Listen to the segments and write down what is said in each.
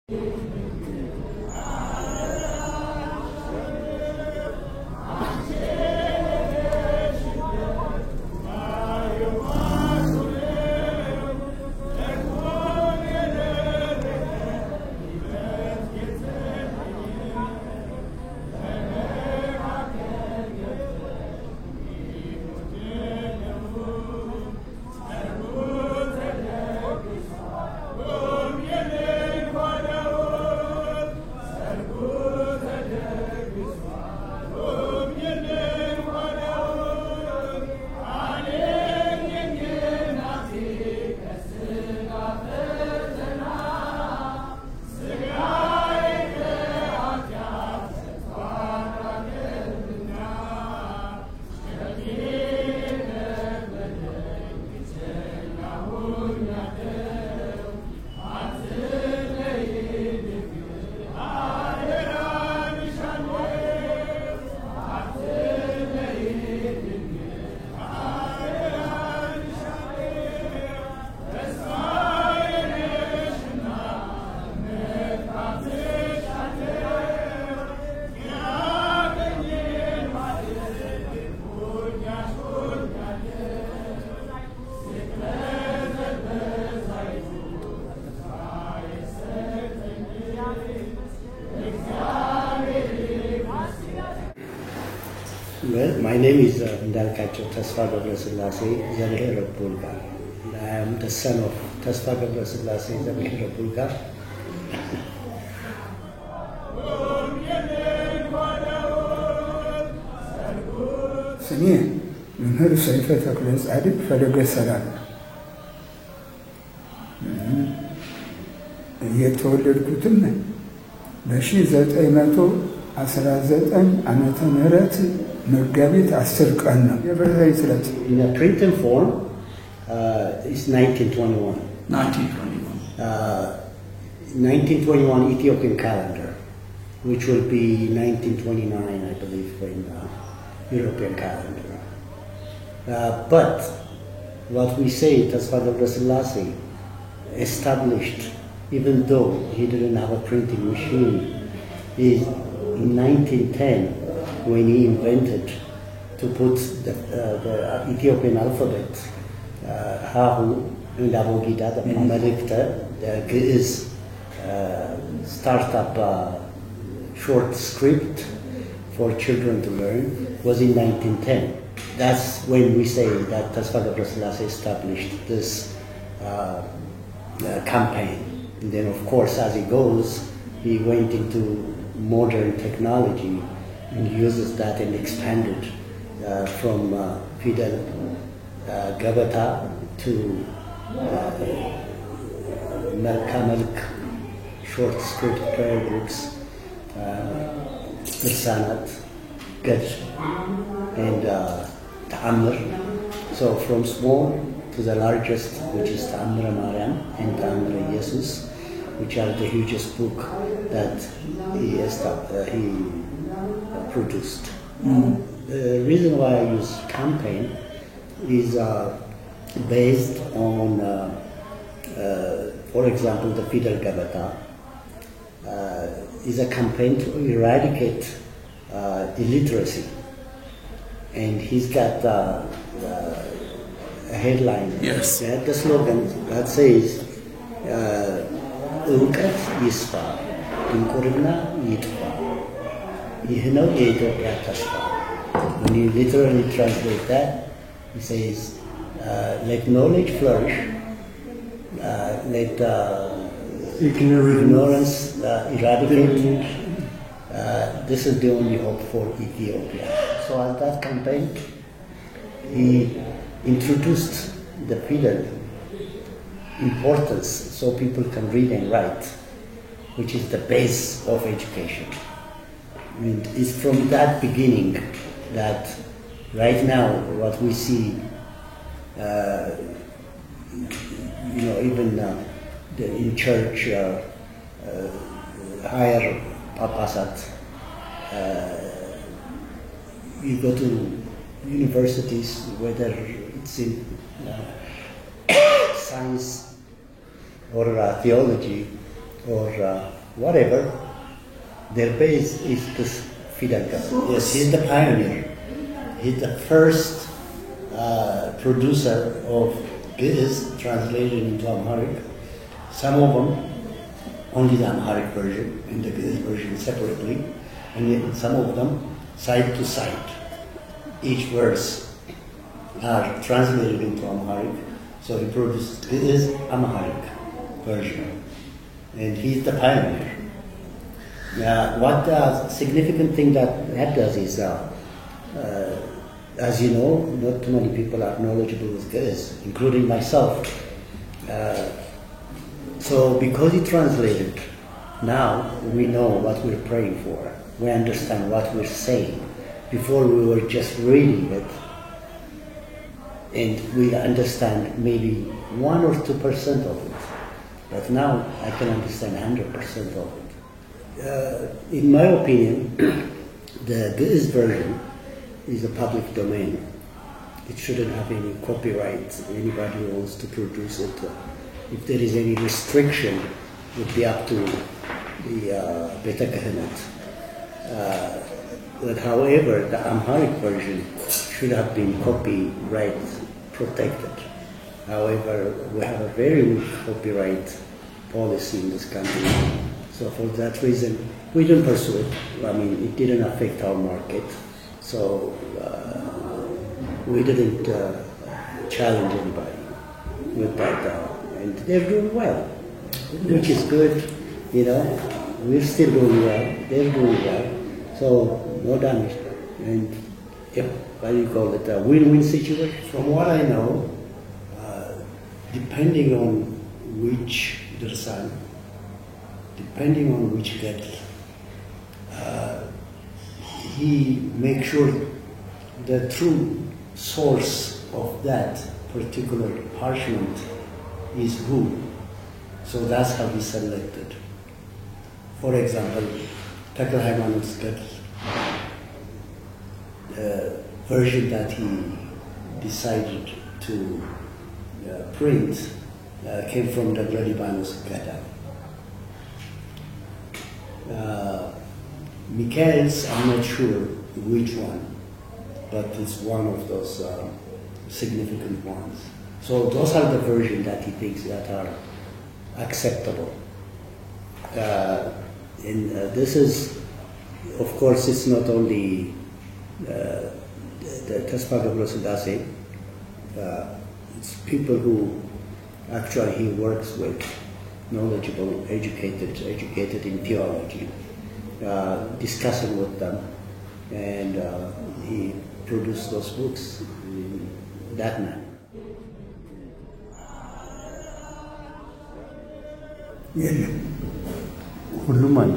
Well, my name is Indalkacho Tasfa Gabrasillase Zabihira Bulga. I am the son of Tasfa Gabrasillase Zabihira Bulga. ስሜ መምህር ሰይፈ ተክለ ጻድቅ ፈለገ ሰላም የተወለድኩትም በ1919 ዓመተ ምህረት መጋቢት 10 ቀን ነው። የበርዛይ ስለት In a printed form is 1921. 1921 Ethiopian calendar, which will be 1929, I believe, in European calendar. But what we say, Tasfa Gabrasillase established, even though he didn't have a printing machine, is in 1910 when he invented to put the Ethiopian alphabet, Hahu and Abogida, the Malikta, the Ge'ez startup short script for children to learn, was in 1910. That's when we say that Tasfa Gabrasillase established this campaign. And then, of course, as he goes, he went into modern technology and uses that and expanded from Fidel Gabata to Melk short script prayer books, Irsanat, Gaj, and Ta'amr. So from small to the largest, which is Ta'amr Mariam and Ta'amr Jesus, which are the hugest book that he produced. The reason why I use campaign is based on, for example, the Fidel Gabata is a campaign to eradicate illiteracy. And he's got a headline, the slogan that says, እውቀት ይስፋ ድንቁርና ይጥፋ ይህ ነው የኢትዮጵያ ተስፋ. When you literally translate that, he says, let knowledge flourish, let ignorance eradicate. This is the only hope for Ethiopia. So at that campaign, he introduced the Fidel importance so people can read and write, which is the base of education. And it's from that beginning that right now what we see, even in church, higher papasat, you go to universities, whether it's in science or theology, or whatever, their base is this Fidel Castro. Yes, he's the pioneer. He's the first producer of Ge'ez translated into Amharic. Some of them, only the Amharic version and the Ge'ez version separately, and yet some of them side to side. Each verse are translated into Amharic, so he produced Ge'ez Amharic version, and he's the pioneer. What the significant thing that does is, as you know, not too many people are knowledgeable with Ge'ez, including myself. So because he translated, now we know what we're praying for. We understand what we're saying. Before we were just reading it, and we understand maybe 1 or 2% of it. But now I can understand 100% of it. In my opinion, the Ge'ez version is a public domain. It shouldn't have any copyright. Anybody who wants to produce it. If there is any restriction, it would be up to the Beit HaKahanet. But however, the Amharic version should have been copyright protected. However, we have a very weak copyright policy in this country. So for that reason, we didn't pursue it. I mean, it didn't affect our market. So we didn't challenge anybody with that. And they're doing well, which is good. You know, we're still doing well. They're doing well. So no damage. And yeah, what do you call it? A win-win situation. From what I know, depending on which Dirsan, depending on which Gadl, he makes sure the true source of that particular parchment is who. So that's how he selected. For example, Tekel Haymanut's Gadl, the version that he decided to print came from the Libanus Gadol. Mikhail's, I'm not sure which one, but it's one of those significant ones. So those are the versions that he thinks that are acceptable. And this is, of course, it's not only the Tespa Gabro Selassie, it's people who actually he works with, knowledgeable, educated in theology, discussing with them, and he produced those books in that manner. የለም ሁሉም አለ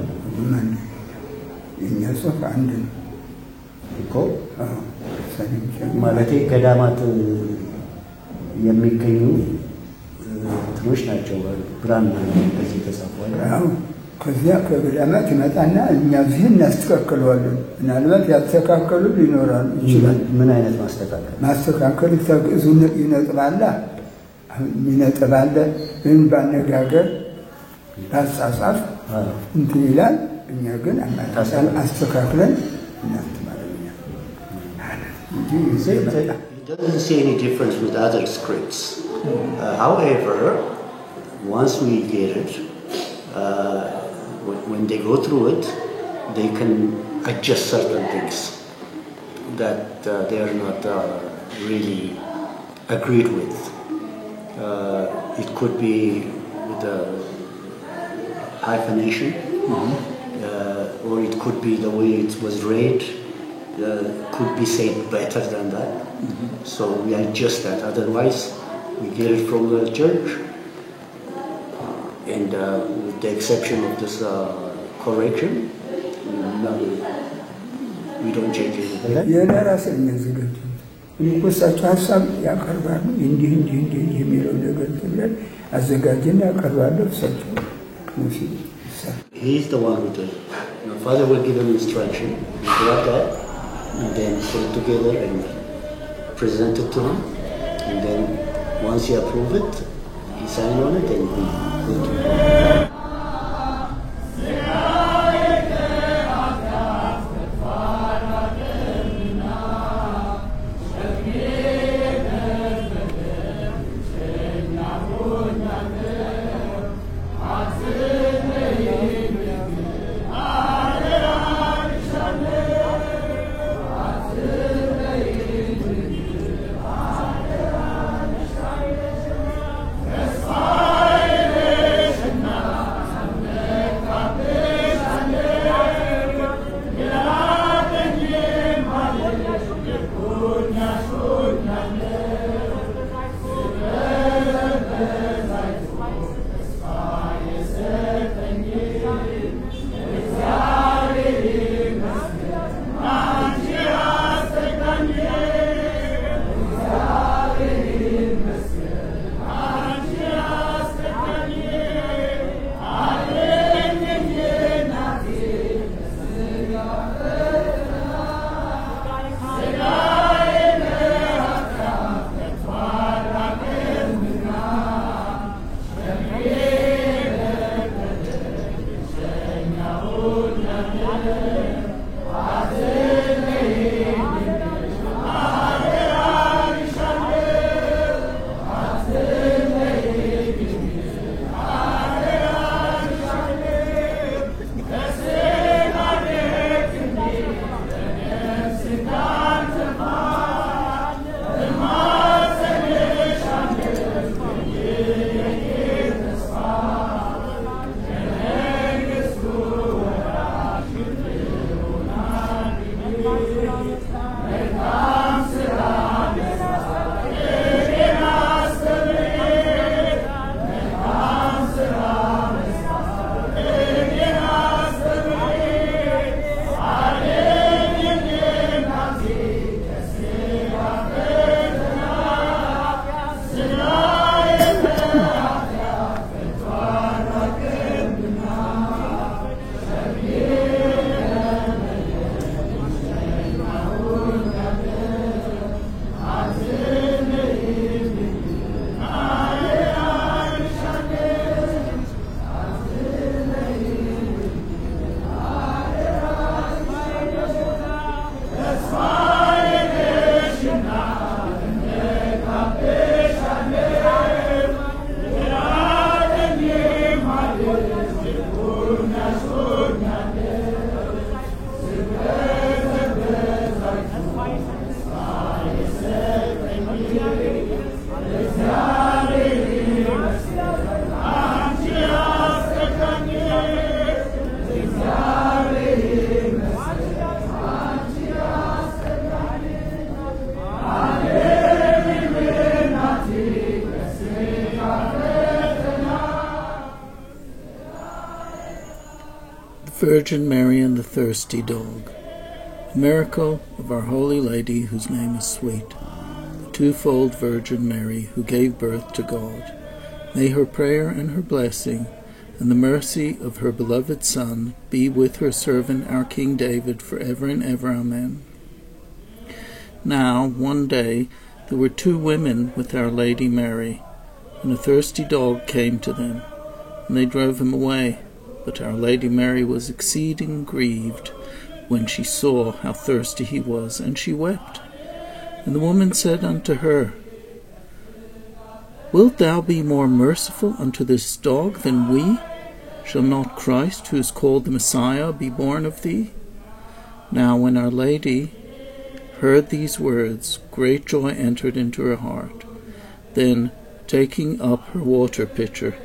የእኛ ጽሑፍ አንድ ነው እኮ ማለቴ ገዳማት የሚገኙ እንትኖች ናቸው ብራና እንደዚህ ተጻፏል። ከዚያ ከገዳማት ይመጣና እኛ እዚህ እናስተካክለዋለን። ምናልባት ያስተካከሉ ሊኖራሉ ይችላል። ምን አይነት ማስተካከል ተግዙ ይነጥባላ ይነጥባለ ምን ባነጋገር ታጻጻፍ እንትን ይላል። እኛ ግን አስተካክለን እናስተማራለን። He doesn't see any difference with other scripts. However, once we get it, when they go through it, they can adjust certain things that they are not really agreed with. It could be with a hyphenation, or it could be the way it was read. Could be said better than that. So we adjust that. Otherwise, we get it from the church, and with the exception of this correction, we don't change anything. ንጉሳቸው ሀሳብ ያቀርባሉ እንዲህ የሚለው ነገር ተብሏል አዘጋጅና ያቀርባሉ እሳቸው He is the one who does it. My father will give him instruction, grab that, and then put it together and present it to him. And then once he approves it, he signs on it and we go to him. Virgin Mary and the Thirsty Dog. A miracle of Our Holy Lady, whose name is sweet, the twofold Virgin Mary, who gave birth to God. May her prayer and her blessing, and the mercy of her beloved Son, be with her servant, our King David, forever and ever. Amen. Now, one day, there were two women with Our Lady Mary, and a thirsty dog came to them, and they drove him away. But Our Lady Mary was exceeding grieved when she saw how thirsty he was, and she wept. And the woman said unto her, Wilt thou be more merciful unto this dog than we? Shall not Christ, who is called the Messiah, be born of thee? Now when Our Lady heard these words, great joy entered into her heart. Then, taking up her water pitcher,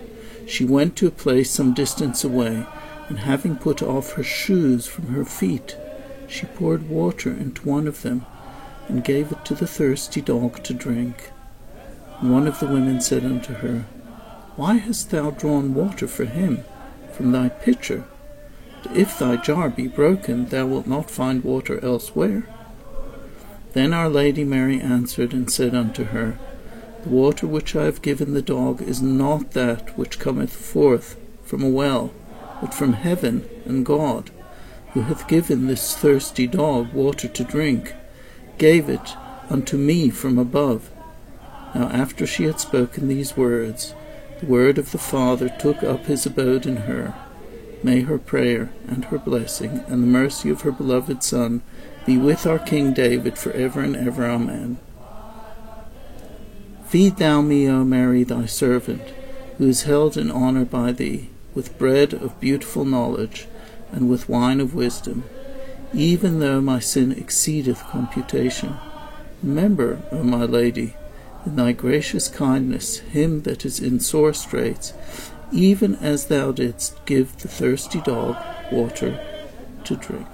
she went to a place some distance away, and having put off her shoes from her feet, she poured water into one of them, and gave it to the thirsty dog to drink. And one of the women said unto her, Why hast thou drawn water for him from thy pitcher? If thy jar be broken, thou wilt not find water elsewhere. Then Our Lady Mary answered and said unto her, The water which I have given the dog is not that which cometh forth from a well, but from heaven and God, who hath given this thirsty dog water to drink, gave it unto me from above. Now after she had spoken these words, the word of the Father took up his abode in her. May her prayer and her blessing and the mercy of her beloved Son be with our King David forever and ever. Amen. Feed thou me, O Mary, thy servant, who is held in honour by thee, with bread of beautiful knowledge, and with wine of wisdom, even though my sin exceedeth computation. Remember, O my Lady, in thy gracious kindness, him that is in sore straits, even as thou didst give the thirsty dog water to drink.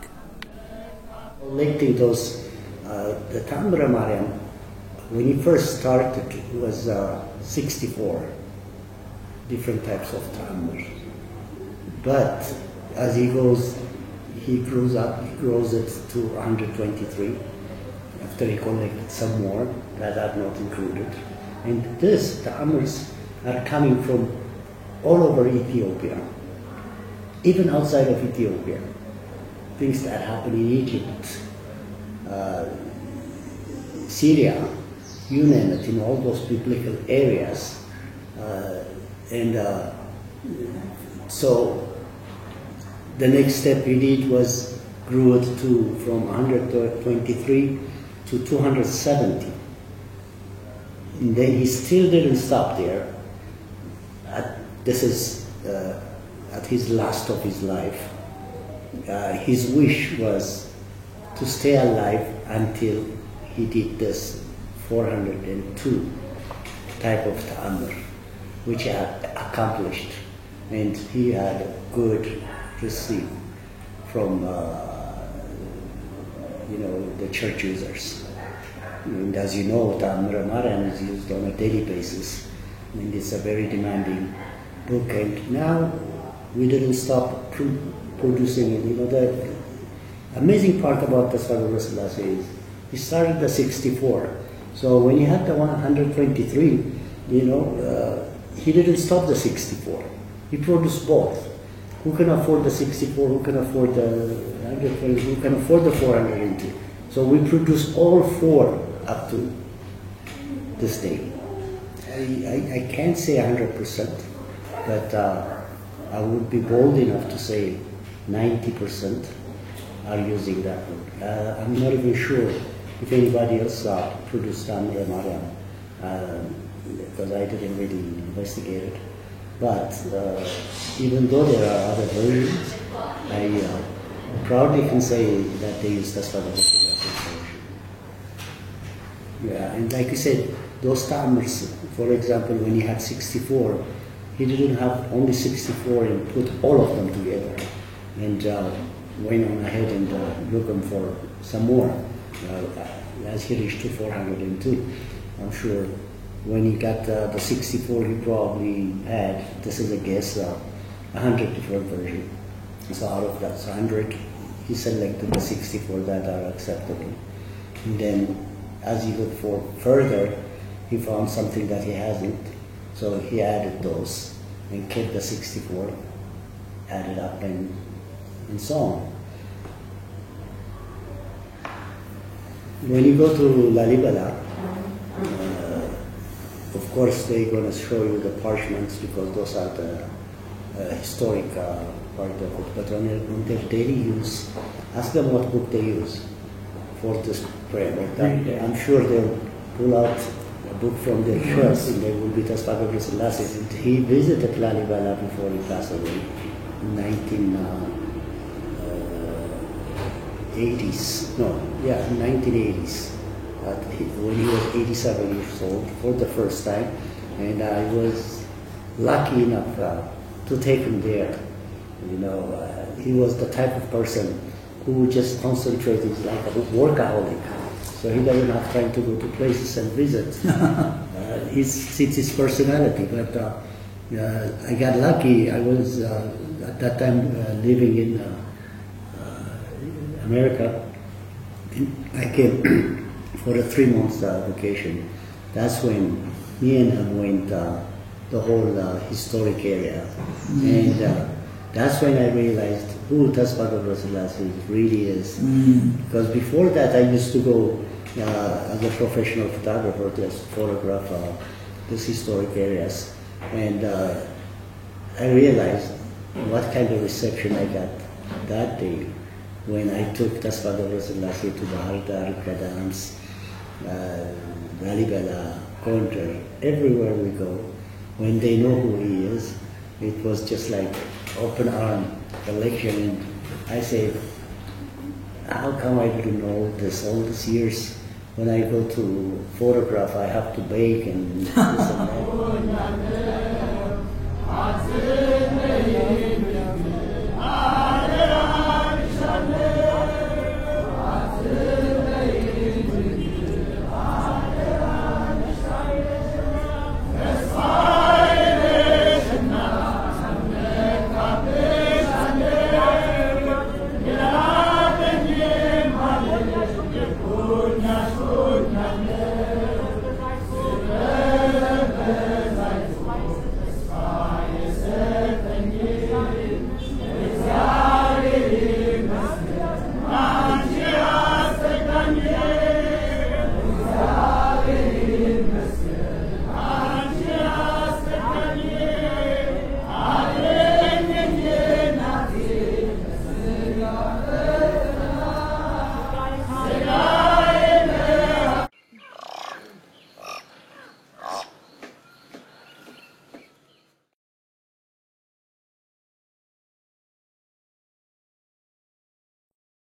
Collecting those, the Tambra Mariam, when he first started, it was 64 different types of tamar. But as he grows up, he grows it to 123. After he collected some more that are not included. And these tamars are coming from all over Ethiopia, even outside of Ethiopia. Things that happen in Egypt, Syria, you name it, in all those biblical areas. So the next step he did was grew it from 123 to 270. And then he still didn't stop there. This is at his last of his life. His wish was to stay alive until he did this 402 type of ta'amur, which he had accomplished, and he had a good receipt from the church users. And as you know, Ta'amur Mariam is used on a daily basis, and it's a very demanding book. And now we didn't stop producing it. The amazing part about the Tasawwur Rasulullah is he started the 64. So when he had the 123, he didn't stop the 64. He produced both. Who can afford the 64? Who can afford the 120? Who can afford the 402? So we produce all four up to this day. I can't say 100%, but I would be bold enough to say 90% are using that one. I'm not even sure if anybody else produced Ta'amur Mariam, because I didn't really investigate it. But even though there are other versions, I proudly can say that they use Tasawwur version. Yeah, and like you said, those ta'amurs, for example, when he had 64, he didn't have only 64 and put all of them together, and went on ahead and looking for some more. As he reached to 402, I'm sure when he got the 64, he probably had, this is a guess, 100 different versions. So out of that 100, he selected the 64 that are acceptable. And then as he looked for further, he found something that he hasn't. So he added those and kept the 64, added up and so on. When you go to Lalibela, of course they're going to show you the parchments because those are the historic part of it. But on their daily use, ask them what book they use for this prayer. I'm sure they'll pull out a book from their shelves and they will be Tasfagabri Selassie. He visited Lalibela before he passed away in 1980s. When he was 87 years old for the first time, and I was lucky enough to take him there. He was the type of person who would just concentrate. He's like a workaholic, so he doesn't have time to go to places and visit. It's his personality. But I got lucky. I was at that time living in America. I came for a 3-month vacation. That's when me and him went the whole historic area. And that's when I realized who Tasfagabri Selassie really is. Because before that I used to go as a professional photographer to photograph these historic areas. And I realized what kind of reception I got that day when I took Tasfagabri Selassie to Bahardar, Kadams, Lalibela, Kontra, everywhere we go. When they know who he is, it was just like open arm collection. And I say, how come I didn't know this all these years? When I go to photograph, I have to bake and this and that.